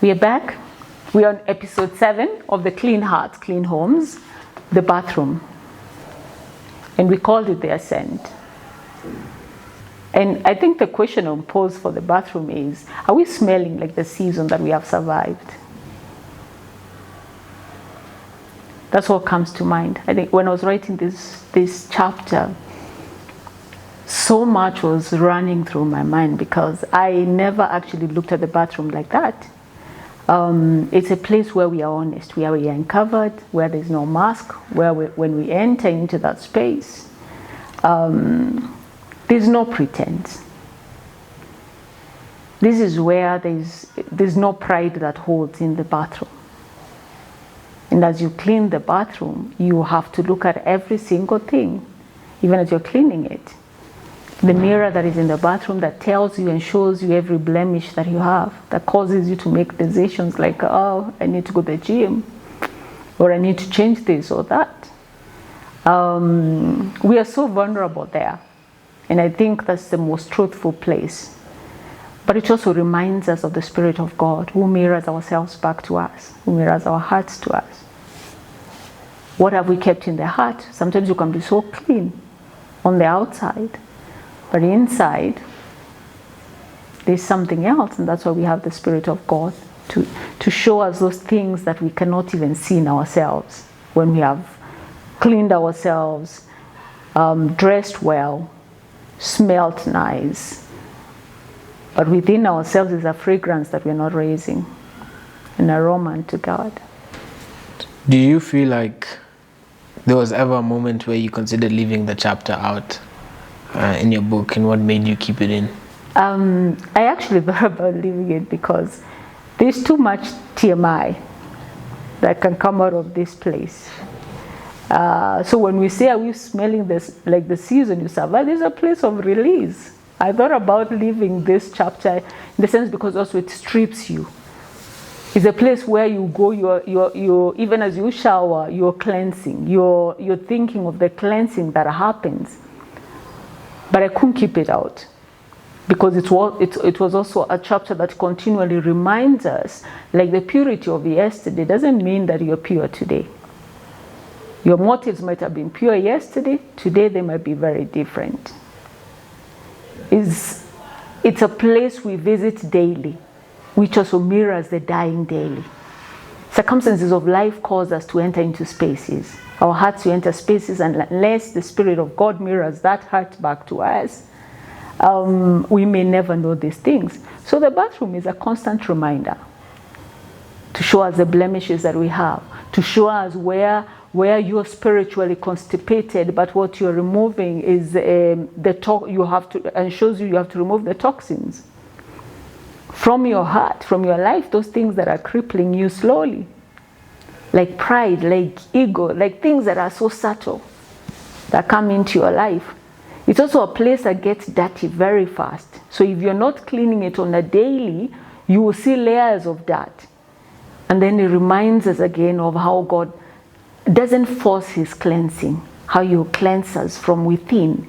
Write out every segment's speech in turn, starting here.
We are back. We are on episode 7 of the Clean Hearts, Clean Homes, the bathroom. And we called it the ascent. And I think the question on pose for the bathroom is, are we smelling like the season that we have survived? That's what comes to mind. I think when I was writing this chapter, so much was running through my mind because I never actually looked at the bathroom like that. It's a place where we are honest, where we are uncovered, where there's no mask, where when we enter into that space, there's no pretense. This is where there's no pride that holds in the bathroom. And as you clean the bathroom, you have to look at every single thing, even as you're cleaning it. The mirror that is in the bathroom that tells you and shows you every blemish that you have, that causes you to make decisions like, oh, I need to go to the gym, or I need to change this or that. We are so vulnerable there. And I think that's the most truthful place. But it also reminds us of the Spirit of God, who mirrors ourselves back to us, who mirrors our hearts to us. What have we kept in the heart? Sometimes you can be so clean on the outside, but inside, there's something else, and that's why we have the Spirit of God to show us those things that we cannot even see in ourselves. When we have cleaned ourselves, dressed well, smelt nice, but within ourselves is a fragrance that we're not raising, an aroma to God. Do you feel like there was ever a moment where you considered leaving the chapter out in your book, and what made you keep it in? I actually thought about leaving it because there's too much TMI that can come out of this place. So when we say, are we smelling this like the season you survive, there's a place of release. I thought about leaving this chapter in the sense because also it strips you. It's a place where you go, you're even as you shower, you're cleansing. You're thinking of the cleansing that happens. But I couldn't keep it out because it was also a chapter that continually reminds us, like the purity of yesterday doesn't mean that you're pure today. Your motives might have been pure yesterday, today they might be very different. It's a place we visit daily, which also mirrors the dying daily. Circumstances of life cause us to enter into spaces. Our hearts to enter spaces, and unless the Spirit of God mirrors that heart back to us, we may never know these things. So the bathroom is a constant reminder to show us the blemishes that we have, to show us where you're spiritually constipated, but what you're removing is you have to, and shows you have to remove the toxins from your heart, from your life, those things that are crippling you slowly, like pride, like ego, like things that are so subtle that come into your life. It's also a place that gets dirty very fast. So if you're not cleaning it on a daily, you will see layers of dirt. And then it reminds us again of how God doesn't force his cleansing, how you cleanse us from within,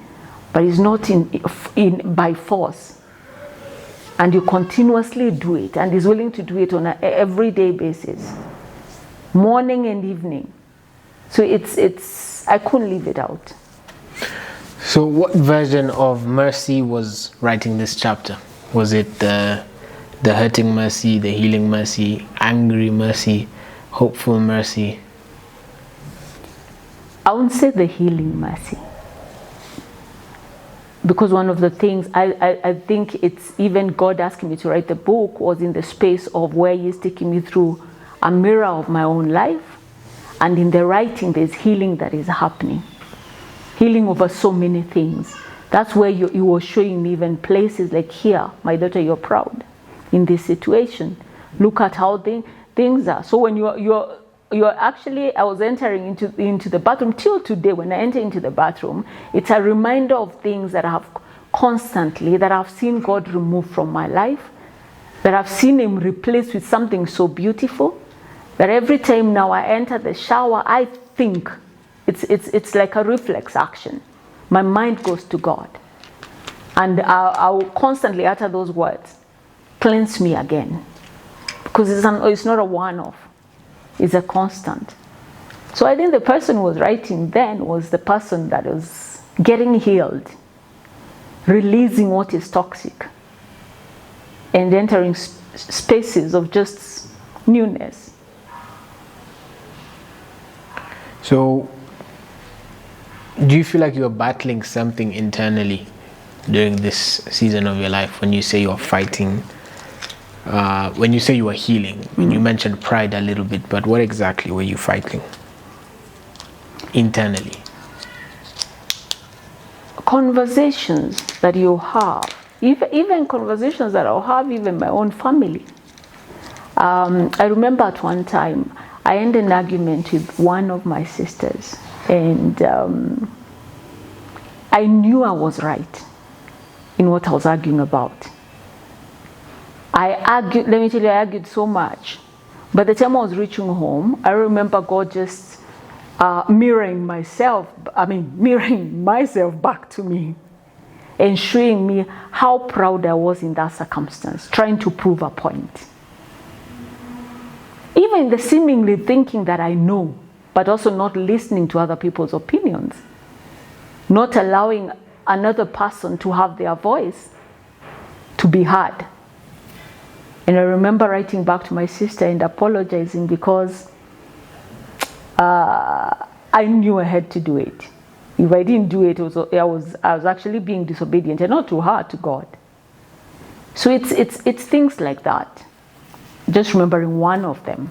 but it's not in by force. And you continuously do it, and is willing to do it on an everyday basis, morning and evening. So it's I couldn't leave it out. So what version of mercy was writing this chapter? Was it the hurting mercy, the healing mercy, angry mercy, hopeful mercy? I wouldn't say the healing mercy. Because one of the things, I think it's even God asking me to write the book was in the space of where he's taking me through a mirror of my own life. And in the writing, there's healing that is happening. Healing over so many things. That's where you were showing me even places like here, my daughter, you're proud in this situation. Look at how things are. So when you're actually, I was entering into the bathroom till today. When I enter into the bathroom, it's a reminder of things that I have constantly, that I've seen God remove from my life, that I've seen him replace with something so beautiful, that every time now I enter the shower, I think it's like a reflex action. My mind goes to God. And I will constantly utter those words, cleanse me again. because it's not a one-off, it's a constant. So I think the person who was writing then was the person that was getting healed, releasing what is toxic, and entering spaces of just newness. So, do you feel like you're battling something internally during this season of your life when you say you're fighting? When you say you were healing, when you mentioned pride a little bit, but what exactly were you fighting internally? Conversations that you have, even conversations that I'll have even my own family. I remember at one time I had an argument with one of my sisters, and I knew I was right in what I was arguing about. I argued so much. By the time I was reaching home, I remember God just mirroring myself back to me and showing me how proud I was in that circumstance, trying to prove a point. Even the seemingly thinking that I know, but also not listening to other people's opinions, not allowing another person to have their voice, to be heard. And I remember writing back to my sister and apologizing because I knew I had to do it. If I didn't do it, I was actually being disobedient, and not to her, to God. So it's things like that. Just remembering one of them.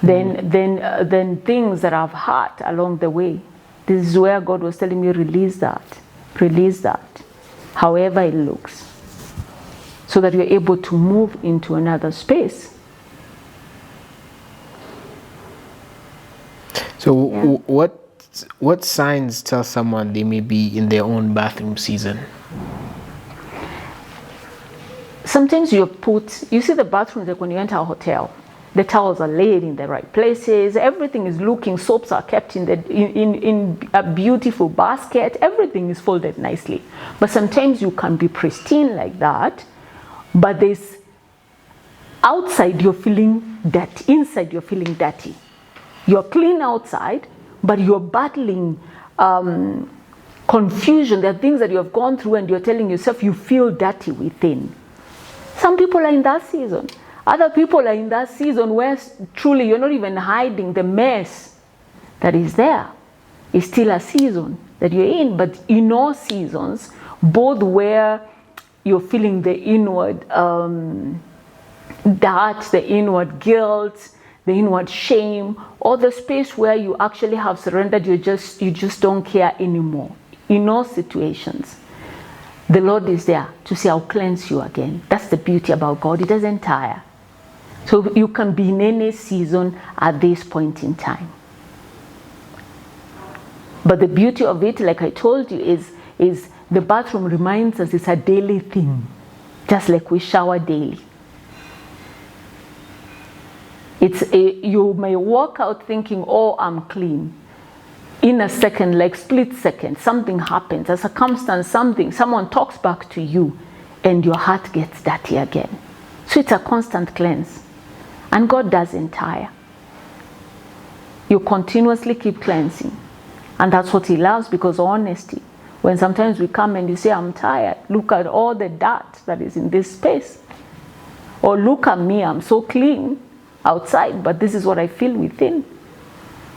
Then things that I've had along the way. This is where God was telling me, release that, however it looks, so that you're able to move into another space. So yeah. What signs tell someone they may be in their own bathroom season? Sometimes you see the bathrooms like when you enter a hotel. The towels are laid in the right places. Everything is looking. Soaps are kept in a beautiful basket. Everything is folded nicely. But sometimes you can be pristine like that, but there's outside you're feeling dirty. Inside you're feeling dirty. You're clean outside, but you're battling confusion. There are things that you have gone through, and you're telling yourself you feel dirty within. Some people are in that season. Other people are in that season where truly you're not even hiding the mess that is there. It's still a season that you're in, but in all seasons, both where you're feeling the inward doubt, the inward guilt, the inward shame, or the space where you actually have surrendered, you just don't care anymore. In all situations, the Lord is there to say, I'll cleanse you again. That's the beauty about God. He doesn't tire. So you can be in any season at this point in time. But the beauty of it, like I told you, is the bathroom reminds us it's a daily thing. Just like we shower daily. You may walk out thinking, oh, I'm clean. In a second, like split second, something happens, a circumstance, someone talks back to you, and your heart gets dirty again. So it's a constant cleanse. And God doesn't tire. You continuously keep cleansing. And that's what He loves, because honesty. When sometimes we come and you say, I'm tired, look at all the dirt that is in this space. Or look at me, I'm so clean outside, but this is what I feel within.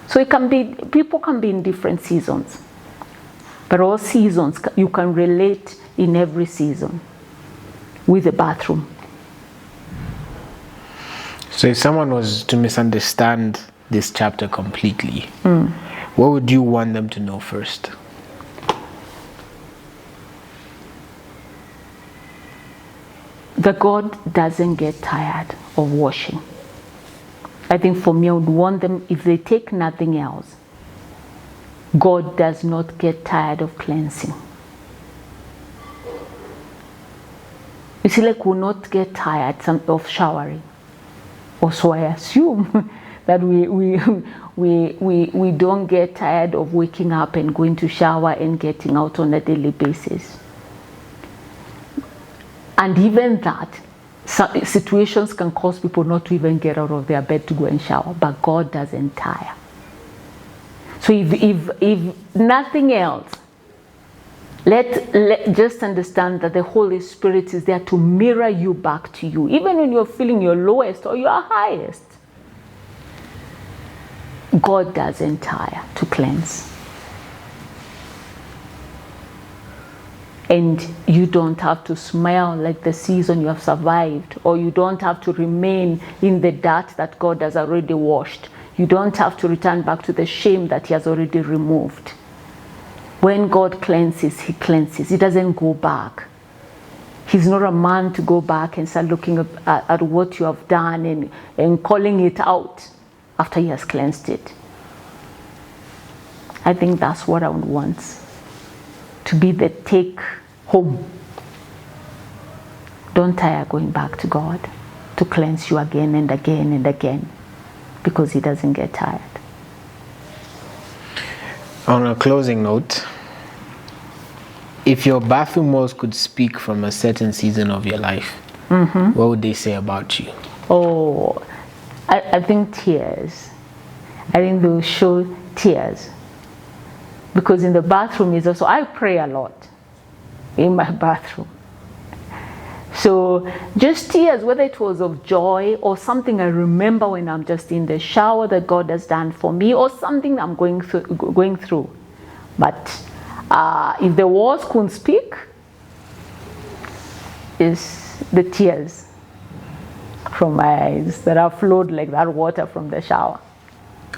So people can be in different seasons. But all seasons, you can relate in every season with the bathroom. So if someone was to misunderstand this chapter completely, what would you want them to know first? That God doesn't get tired of washing. I think for me, I would want them, if they take nothing else, God does not get tired of cleansing. You see, like we'll not get tired of showering. Also, I assume that we don't get tired of waking up and going to shower and getting out on a daily basis. And even that, Some situations can cause people not to even get out of their bed to go and shower, but God doesn't tire. So if nothing else, let just understand that the Holy Spirit is there to mirror you back to you, even when you're feeling your lowest or your highest. God doesn't tire to cleanse. And you don't have to smell like the season you have survived, or you don't have to remain in the dirt that God has already washed. You don't have to return back to the shame that He has already removed. When God cleanses, He cleanses. He doesn't go back. He's not a man to go back and start looking at what you have done and calling it out after He has cleansed it. I think that's what I would want. To be the take home. Don't tire going back to God to cleanse you again and again and again, because He doesn't get tired. On a closing note, if your bathroom walls could speak from a certain season of your life, what would they say about you? Oh, I think tears. I think they will show tears. Because in the bathroom is also, I pray a lot in my bathroom. So just tears, whether it was of joy or something I remember when I'm just in the shower that God has done for me, or something I'm going through. But if the walls couldn't speak, is the tears from my eyes that have flowed like that water from the shower.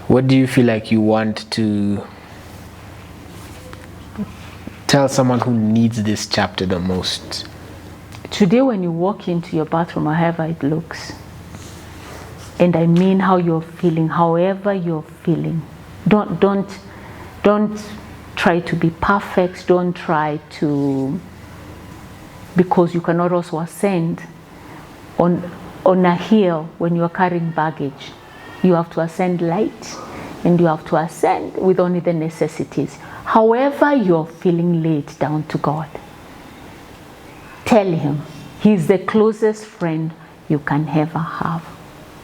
What do you feel like you want to tell someone who needs this chapter the most? Today when you walk into your bathroom, however it looks, and I mean how you're feeling, however you're feeling, don't try to be perfect. Don't try to, because you cannot also ascend on a hill when you're carrying baggage. You have to ascend light, and you have to ascend with only the necessities. However you're feeling, lay it down to God. Tell Him. He's the closest friend you can ever have,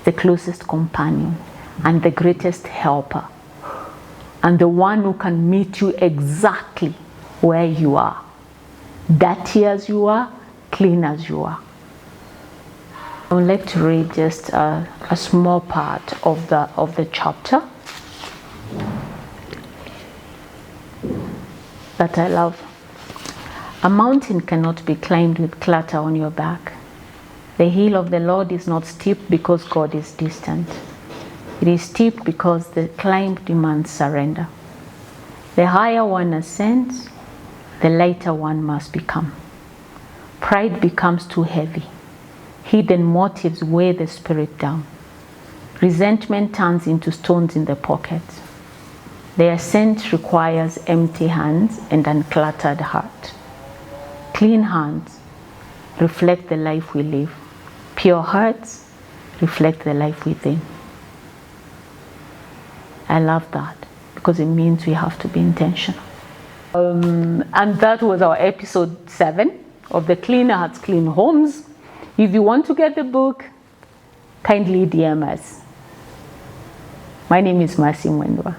the closest companion, and the greatest helper, and the one who can meet you exactly where you are, dirty as you are, clean as you are. I would like to read just a small part of the chapter that I love. A mountain cannot be climbed with clutter on your back. The hill of the Lord is not steep because God is distant. It is steep because the climb demands surrender. The higher one ascends, the lighter one must become. Pride becomes too heavy. Hidden motives weigh the spirit down. Resentment turns into stones in the pocket. The ascent requires empty hands and uncluttered heart. Clean hands reflect the life we live. Pure hearts reflect the life within. I love that, because it means we have to be intentional. And that was our episode 7 of the Clean Hearts, Clean Homes. If you want to get the book, kindly DM us. My name is Mercy Mwendwa.